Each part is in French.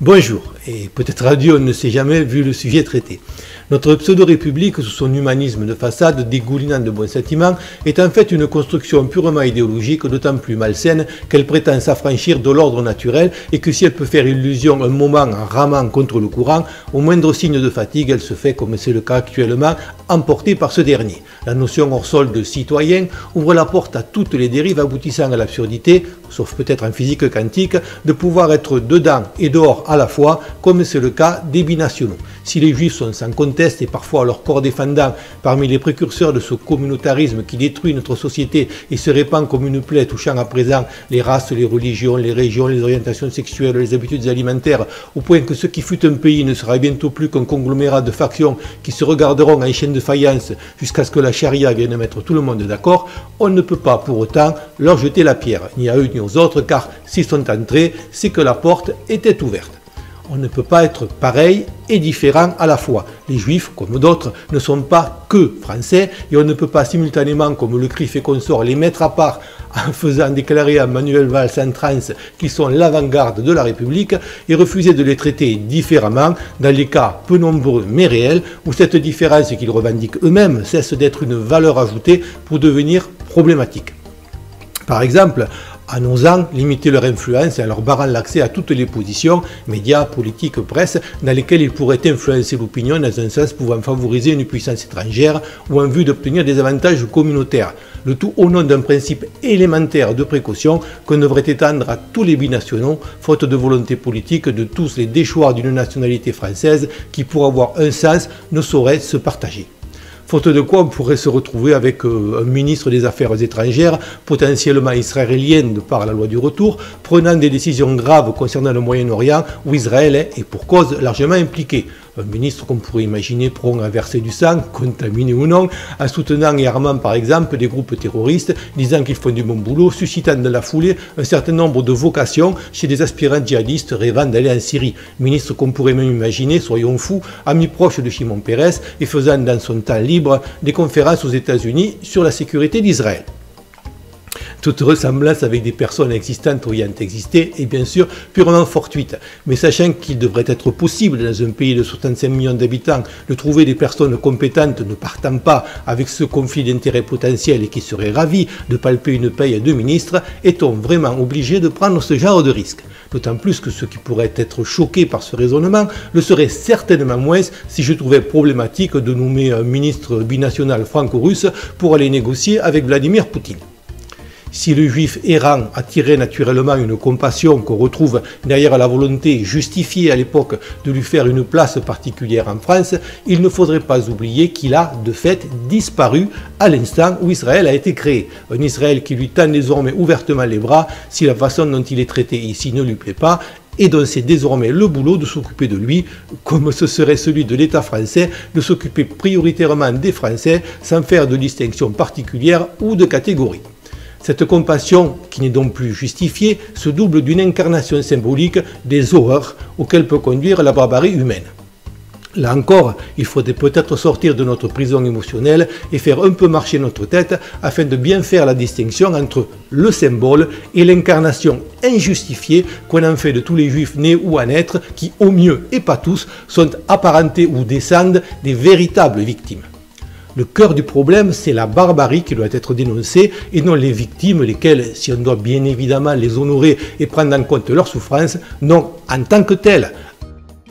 Bonjour, et peut-être à Dieu on ne s'est jamais vu le sujet traité. Notre pseudo-république, sous son humanisme de façade dégoulinant de bons sentiments, est en fait une construction purement idéologique, d'autant plus malsaine qu'elle prétend s'affranchir de l'ordre naturel et que si elle peut faire illusion un moment en ramant contre le courant, au moindre signe de fatigue, elle se fait, comme c'est le cas actuellement, emportée par ce dernier. La notion hors sol de citoyen ouvre la porte à toutes les dérives aboutissant à l'absurdité, sauf peut-être en physique quantique, de pouvoir être dedans et dehors à la fois, comme c'est le cas des binationaux. Si les juifs sont sans conteste et parfois leur corps défendant parmi les précurseurs de ce communautarisme qui détruit notre société et se répand comme une plaie touchant à présent les races, les religions, les régions, les orientations sexuelles, les habitudes alimentaires, au point que ce qui fut un pays ne sera bientôt plus qu'un conglomérat de factions qui se regarderont en chaîne de faïence jusqu'à ce que la charia vienne mettre tout le monde d'accord, on ne peut pas pour autant leur jeter la pierre, ni à eux ni aux autres, car s'ils sont entrés, c'est que la porte était ouverte. On ne peut pas être pareil et différent à la fois. Les juifs, comme d'autres, ne sont pas que français et on ne peut pas simultanément, comme le CRIF et consorts, les mettre à part en faisant déclarer à Manuel Valls en transe qu'ils sont l'avant-garde de la République et refuser de les traiter différemment dans les cas peu nombreux mais réels où cette différence qu'ils revendiquent eux-mêmes cesse d'être une valeur ajoutée pour devenir problématique. Par exemple, en osant limiter leur influence et en leur barrant l'accès à toutes les positions, médias, politiques, presse, dans lesquelles ils pourraient influencer l'opinion dans un sens pouvant favoriser une puissance étrangère ou en vue d'obtenir des avantages communautaires. Le tout au nom d'un principe élémentaire de précaution qu'on devrait étendre à tous les binationaux, faute de volonté politique de tous les déchoirs d'une nationalité française qui, pour avoir un sens, ne saurait se partager. Faute de quoi on pourrait se retrouver avec un ministre des Affaires étrangères, potentiellement israélien de par la loi du retour, prenant des décisions graves concernant le Moyen-Orient où Israël est, et pour cause, largement impliqué. Un ministre qu'on pourrait imaginer prompt à verser du sang, contaminé ou non, en soutenant et armant par exemple des groupes terroristes, disant qu'ils font du bon boulot, suscitant dans la foulée un certain nombre de vocations chez des aspirants djihadistes rêvant d'aller en Syrie. Ministre qu'on pourrait même imaginer, soyons fous, ami proche de Shimon Peres et faisant dans son temps libre des conférences aux États-Unis sur la sécurité d'Israël. Toute ressemblance avec des personnes existantes ou ayant existé est bien sûr purement fortuite, mais sachant qu'il devrait être possible dans un pays de 65 millions d'habitants de trouver des personnes compétentes ne partant pas avec ce conflit d'intérêts potentiel et qui seraient ravis de palper une paye de ministre, est-on vraiment obligé de prendre ce genre de risque? D'autant plus que ceux qui pourraient être choqués par ce raisonnement le seraient certainement moins si je trouvais problématique de nommer un ministre binational franco-russe pour aller négocier avec Vladimir Poutine. Si le juif errant attirait naturellement une compassion qu'on retrouve derrière la volonté justifiée à l'époque de lui faire une place particulière en France, il ne faudrait pas oublier qu'il a de fait disparu à l'instant où Israël a été créé. Un Israël qui lui tend désormais ouvertement les bras si la façon dont il est traité ici ne lui plaît pas et dont c'est désormais le boulot de s'occuper de lui, comme ce serait celui de l'État français de s'occuper prioritairement des Français sans faire de distinction particulière ou de catégorie. Cette compassion, qui n'est donc plus justifiée, se double d'une incarnation symbolique des horreurs auxquelles peut conduire la barbarie humaine. Là encore, il faudrait peut-être sortir de notre prison émotionnelle et faire un peu marcher notre tête afin de bien faire la distinction entre le symbole et l'incarnation injustifiée qu'on en fait de tous les juifs nés ou à naître qui, au mieux et pas tous, sont apparentés ou descendent des véritables victimes. Le cœur du problème, c'est la barbarie qui doit être dénoncée et non les victimes, lesquelles, si on doit bien évidemment les honorer et prendre en compte leurs souffrances, n'ont en tant que telles,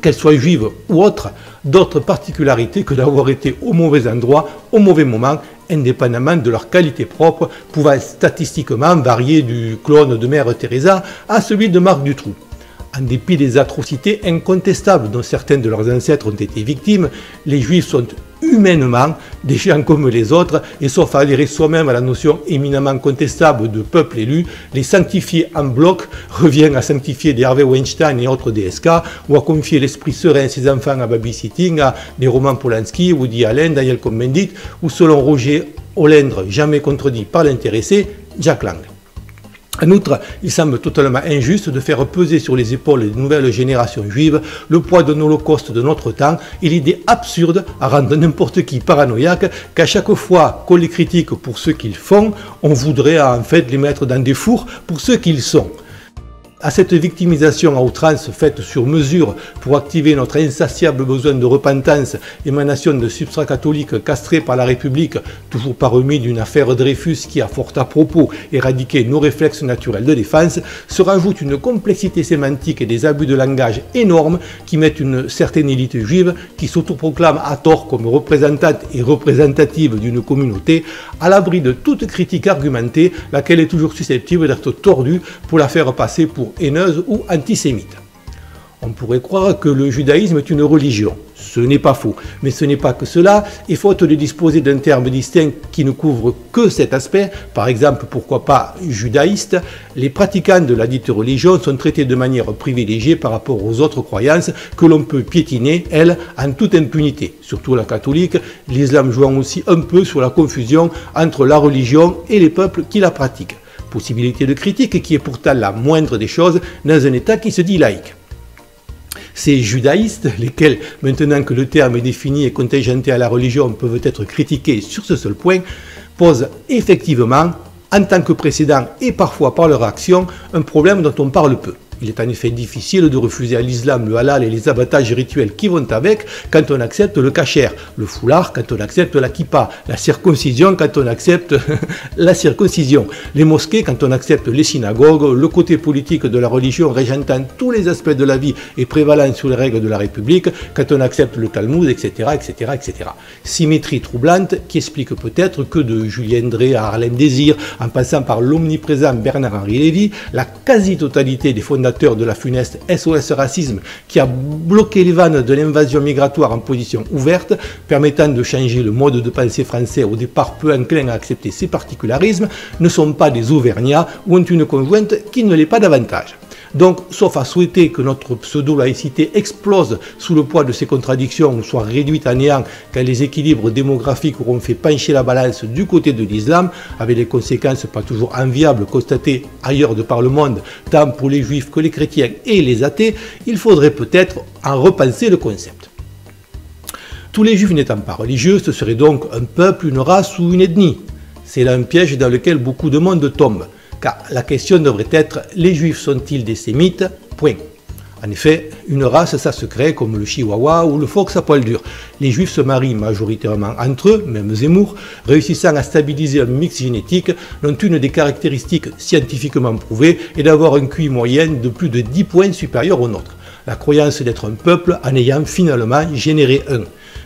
qu'elles soient juives ou autres, d'autres particularités que d'avoir été au mauvais endroit, au mauvais moment, indépendamment de leur qualité propre, pouvant statistiquement varier du clone de Mère Teresa à celui de Marc Dutroux. En dépit des atrocités incontestables dont certains de leurs ancêtres ont été victimes, les Juifs sont humainement des gens comme les autres et sauf à adhérer soi-même à la notion éminemment contestable de peuple élu, les sanctifier en bloc revient à sanctifier des Harvey Weinstein et autres DSK ou à confier l'esprit serein de ses enfants à babysitting, à des Roman Polanski, Woody Allen, Daniel Cohn-Bendit ou selon Roger Hollendre, jamais contredit par l'intéressé, Jack Lang. En outre, il semble totalement injuste de faire peser sur les épaules des nouvelles générations juives le poids d'un holocauste de notre temps et l'idée absurde à rendre n'importe qui paranoïaque qu'à chaque fois qu'on les critique pour ce qu'ils font, on voudrait en fait les mettre dans des fours pour ce qu'ils sont. À cette victimisation à outrance faite sur mesure pour activer notre insatiable besoin de repentance, émanation de substrats catholiques castrés par la République, toujours pas remis d'une affaire Dreyfus qui a fort à propos éradiqué nos réflexes naturels de défense, se rajoute une complexité sémantique et des abus de langage énormes qui mettent une certaine élite juive qui s'autoproclame à tort comme représentante et représentative d'une communauté à l'abri de toute critique argumentée, laquelle est toujours susceptible d'être tordue pour la faire passer pour haineuse ou antisémite. On pourrait croire que le judaïsme est une religion. Ce n'est pas faux, mais ce n'est pas que cela, et faute de disposer d'un terme distinct qui ne couvre que cet aspect, par exemple, pourquoi pas judaïste, les pratiquants de la dite religion sont traités de manière privilégiée par rapport aux autres croyances que l'on peut piétiner, elles, en toute impunité. Surtout la catholique, l'islam jouant aussi un peu sur la confusion entre la religion et les peuples qui la pratiquent. Possibilité de critique qui est pourtant la moindre des choses dans un État qui se dit laïque. Ces judaïstes, lesquels, maintenant que le terme est défini et contingenté à la religion, peuvent être critiqués sur ce seul point, posent effectivement, en tant que précédent et parfois par leur action, un problème dont on parle peu. Il est en effet difficile de refuser à l'islam le halal et les abattages rituels qui vont avec quand on accepte le kasher, le foulard quand on accepte la kippa, la circoncision quand on accepte la circoncision, les mosquées quand on accepte les synagogues, le côté politique de la religion régentant tous les aspects de la vie et prévalant sur les règles de la République quand on accepte le Talmud, etc., etc., etc. Symétrie troublante qui explique peut-être que de Julien Drey à Harlem Désir, en passant par l'omniprésent Bernard-Henri Lévy, la quasi-totalité des fondateurs de la funeste SOS Racisme qui a bloqué les vannes de l'invasion migratoire en position ouverte, permettant de changer le mode de pensée français au départ peu enclin à accepter ces particularismes, ne sont pas des Auvergnats ou ont une conjointe qui ne l'est pas davantage. Donc, sauf à souhaiter que notre pseudo-laïcité explose sous le poids de ces contradictions ou soit réduite à néant quand les équilibres démographiques auront fait pencher la balance du côté de l'islam, avec les conséquences pas toujours enviables constatées ailleurs de par le monde, tant pour les juifs que les chrétiens et les athées, il faudrait peut-être en repenser le concept. Tous les juifs n'étant pas religieux, ce serait donc un peuple, une race ou une ethnie. C'est là un piège dans lequel beaucoup de monde tombe. Car la question devrait être, les juifs sont-ils des sémites? Point. En effet, une race, ça se crée comme le chihuahua ou le fox à poil dur. Les juifs se marient majoritairement entre eux, même Zemmour, réussissant à stabiliser un mix génétique dont une des caractéristiques scientifiquement prouvées est d'avoir un QI moyen de plus de 10 points supérieur au nôtre. La croyance d'être un peuple en ayant finalement généré un.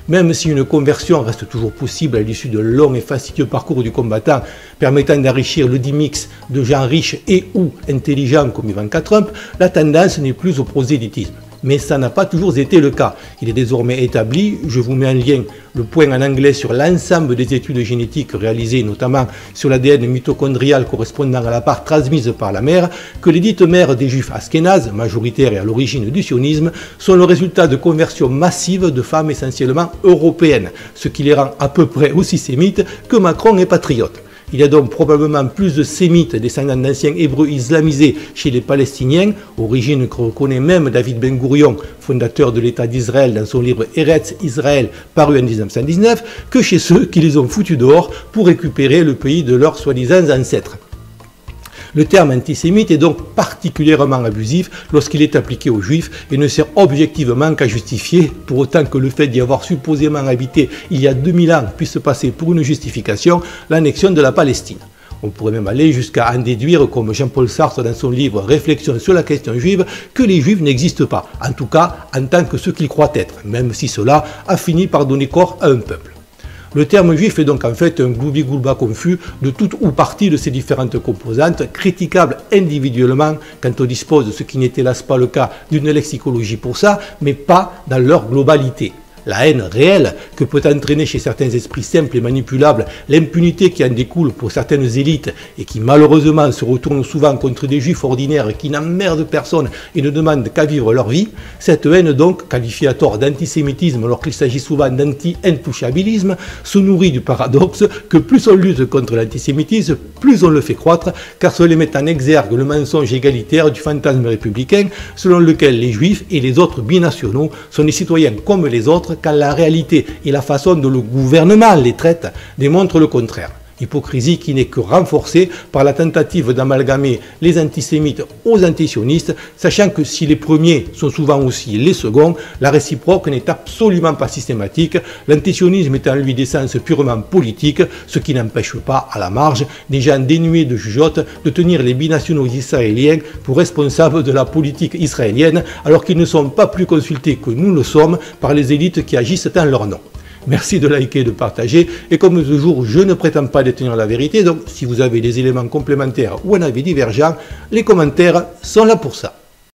Même si une conversion reste toujours possible à l'issue de longs et fastidieux parcours du combattant permettant d'enrichir le dit mix de gens riches et ou intelligents comme Ivanka Trump, la tendance n'est plus au prosélytisme. Mais ça n'a pas toujours été le cas. Il est désormais établi, je vous mets en lien le point en anglais sur l'ensemble des études génétiques réalisées notamment sur l'ADN mitochondrial correspondant à la part transmise par la mère, que les dites mères des juifs askénazes, majoritaires et à l'origine du sionisme, sont le résultat de conversions massives de femmes essentiellement européennes, ce qui les rend à peu près aussi sémites que Macron est patriote. Il y a donc probablement plus de sémites descendants d'anciens hébreux islamisés chez les Palestiniens, origine que reconnaît même David Ben Gourion, fondateur de l'État d'Israël dans son livre Eretz Israël paru en 1919, que chez ceux qui les ont foutus dehors pour récupérer le pays de leurs soi-disant ancêtres. Le terme antisémite est donc particulièrement abusif lorsqu'il est appliqué aux juifs et ne sert objectivement qu'à justifier, pour autant que le fait d'y avoir supposément habité il y a 2000 ans puisse passer pour une justification, l'annexion de la Palestine. On pourrait même aller jusqu'à en déduire, comme Jean-Paul Sartre dans son livre Réflexions sur la question juive, que les juifs n'existent pas, en tout cas en tant que ceux qu'ils croient être, même si cela a fini par donner corps à un peuple. Le terme juif est donc en fait un gloubi-goulba confus de toute ou partie de ces différentes composantes, critiquables individuellement quand on dispose de ce qui n'était hélas pas le cas d'une lexicologie pour ça, mais pas dans leur globalité. La haine réelle que peut entraîner chez certains esprits simples et manipulables l'impunité qui en découle pour certaines élites et qui malheureusement se retourne souvent contre des juifs ordinaires qui n'emmerdent personne et ne demandent qu'à vivre leur vie, cette haine donc, qualifiée à tort d'antisémitisme alors qu'il s'agit souvent d'anti-intouchabilisme, se nourrit du paradoxe que plus on lutte contre l'antisémitisme, plus on le fait croître, car cela met en exergue le mensonge égalitaire du fantasme républicain selon lequel les juifs et les autres binationaux sont des citoyens comme les autres quand la réalité et la façon dont le gouvernement les traite démontrent le contraire. Hypocrisie qui n'est que renforcée par la tentative d'amalgamer les antisémites aux antisionistes, sachant que si les premiers sont souvent aussi les seconds, la réciproque n'est absolument pas systématique, l'antisionisme étant lui d'essence purement politique, ce qui n'empêche pas, à la marge, des gens dénués de jugeote de tenir les binationaux israéliens pour responsables de la politique israélienne, alors qu'ils ne sont pas plus consultés que nous le sommes par les élites qui agissent en leur nom. Merci de liker et de partager, et comme toujours, je ne prétends pas détenir la vérité, donc si vous avez des éléments complémentaires ou un avis divergent, les commentaires sont là pour ça.